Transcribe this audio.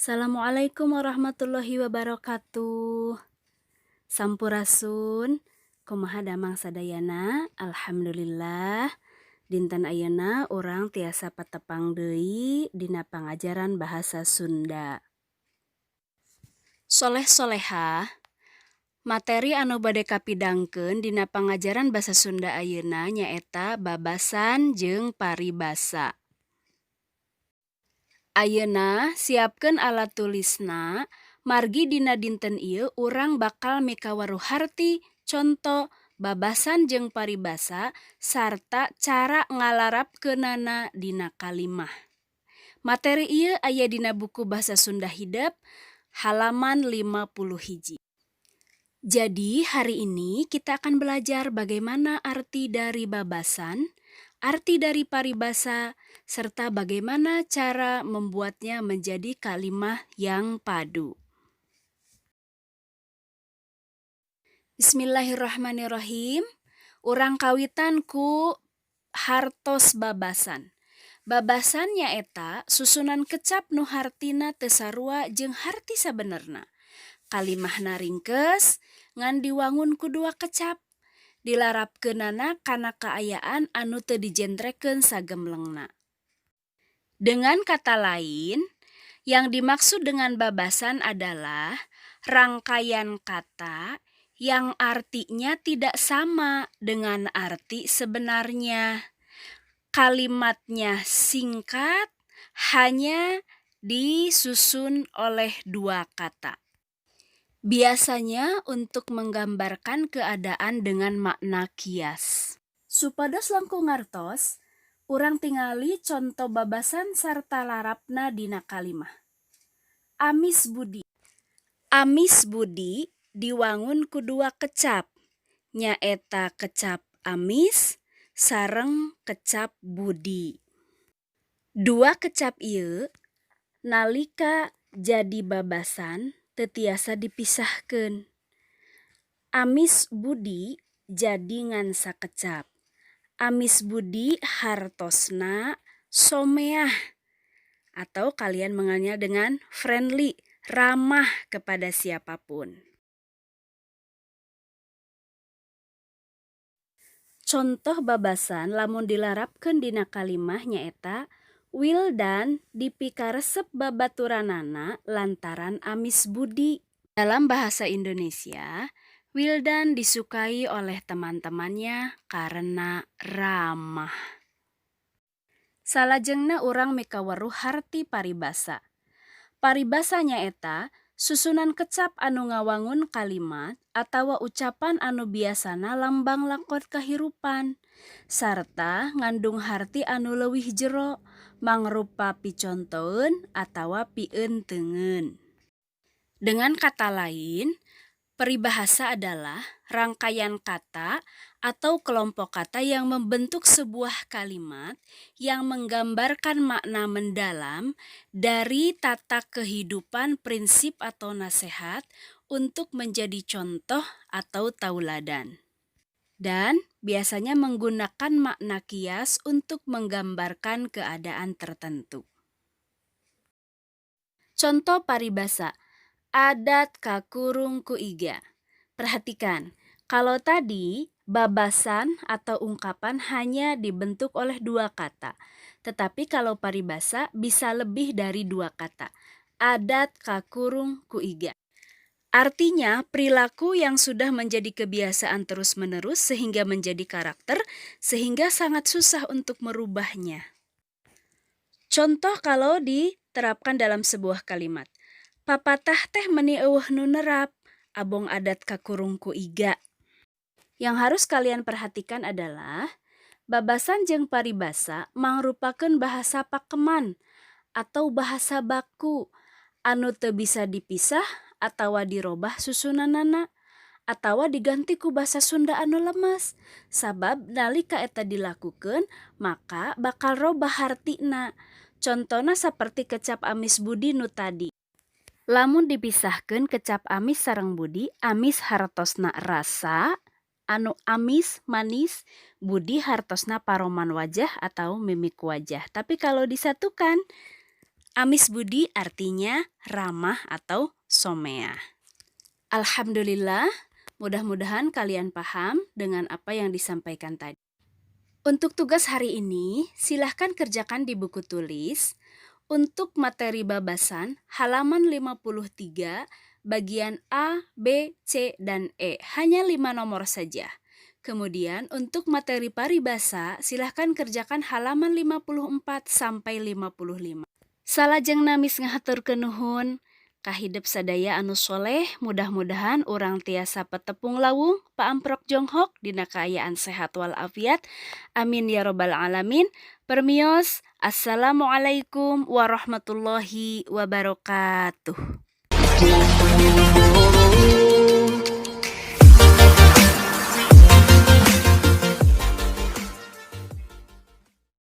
Assalamualaikum warahmatullahi wabarakatuh. Sampurasun, kumaha damang sadayana, alhamdulillah. Dinten ayeuna urang tiasa patepang deui dina pangajaran bahasa Sunda. Soleh-solehah, materi anu bade kapidangkeun dina pangajaran bahasa Sunda ayeuna nyaeta babasan jeung paribasa. Ayeuna siapkeun alat tulisna, margi dina dinten ieu urang bakal mikawaruh harti, conto, babasan jeung paribasa, sarta cara ngalarapkeunana dina kalimah. Materi ieu aya dina buku Basa Sunda Hidep, halaman 51. Jadi hari ini kita akan belajar bagaimana arti dari babasan, arti dari paribasa, serta bagaimana cara membuatnya menjadi kalimah yang padu. Bismillahirrahmanirrahim. Urang kawitan ku hartos babasan. Babasan nyaeta susunan kecap nu hartina teu sarua jeung harti sabenerna. Kalimahna ringkes ngan diwangun ku dua kecap. Dilarapkeunana kana kaayaan anu teu dijentrekeun sagemlengna. Dengan kata lain, yang dimaksud dengan babasan adalah rangkaian kata yang artinya tidak sama dengan arti sebenarnya. Kalimatnya singkat, hanya disusun oleh dua kata. Biasanya untuk menggambarkan keadaan dengan makna kias. Supados langkung ngartos, urang tingali contoh babasan sarta larapna dina kalimah. Amis budi. Amis budi diwangun ku dua kecap, nyaeta kecap amis sareng kecap budi. Dua kecap ieu nalika jadi babasan teu tiasa dipisahkeun. Amis budi jadi ngan sakecap. Amis budi hartosna someah, atau kalian mengenalnya dengan friendly, ramah kepada siapapun. Contoh babasan lamun dilarapkeun dina kalimah nyaeta Wildan dipikaresep babaturanana lantaran amis budi. Dalam bahasa Indonesia, Wildan disukai oleh teman-temannya karena ramah. Salajengna urang mikawaruh harti paribasa. Paribasa nyaeta susunan kecap anu ngawangun kalimat atawa ucapan anu biasana lambang lakon kahirupan, sarta ngandung harti anu leuwih jero, mangrupa picontoeun atawa pienteungeun. Dengan kata lain, peribahasa adalah rangkaian kata atau kelompok kata yang membentuk sebuah kalimat yang menggambarkan makna mendalam dari tata kehidupan, prinsip atau nasihat untuk menjadi contoh atau tauladan. Dan biasanya menggunakan makna kias untuk menggambarkan keadaan tertentu. Contoh paribasa, adat kakurung ku iga. Perhatikan, kalau tadi babasan atau ungkapan hanya dibentuk oleh dua kata. Tetapi kalau paribasa bisa lebih dari dua kata. Adat kakurung ku iga. Artinya perilaku yang sudah menjadi kebiasaan terus-menerus sehingga menjadi karakter, sehingga sangat susah untuk merubahnya. Contoh kalau diterapkan dalam sebuah kalimat. Papatah teh meuni eueuh nu nerap, abong adat kakurung ku iga. Yang harus kalian perhatikan adalah babasan jeung paribasa mangrupakeun bahasa pakeman atau bahasa baku anu teu bisa dipisah atawa dirobah susunanana atawa diganti ku basa Sunda anu lemes. Sabab nalika eta dilakukeun maka bakal robah hartina. Contona saperti kecap amis budi nu tadi. Lamun dipisahkeun kecap amis sareng budi, amis hartosna rasa, anu amis, manis, budi hartosna paroman wajah atau mimik wajah. Tapi kalau disatukan, amis budi artinya ramah atau somea. Alhamdulillah, mudah-mudahan kalian paham dengan apa yang disampaikan tadi. Untuk tugas hari ini, silahkan kerjakan di buku tulis. Untuk materi babasan, halaman 53, bagian A, B, C, dan E. Hanya 5 nomor saja. Kemudian untuk materi paribasa, silahkan kerjakan halaman 54 sampai 55. Salajeng namis ngahaturkeun nuhun. Kahidep sadaya anu soleh, mudah-mudahan urang tiasa petepung lawung, paamprok jonghok, dina kaayaan sehat walafiat. Amin ya robbal alamin. Permios, assalamualaikum warahmatullahi wabarakatuh.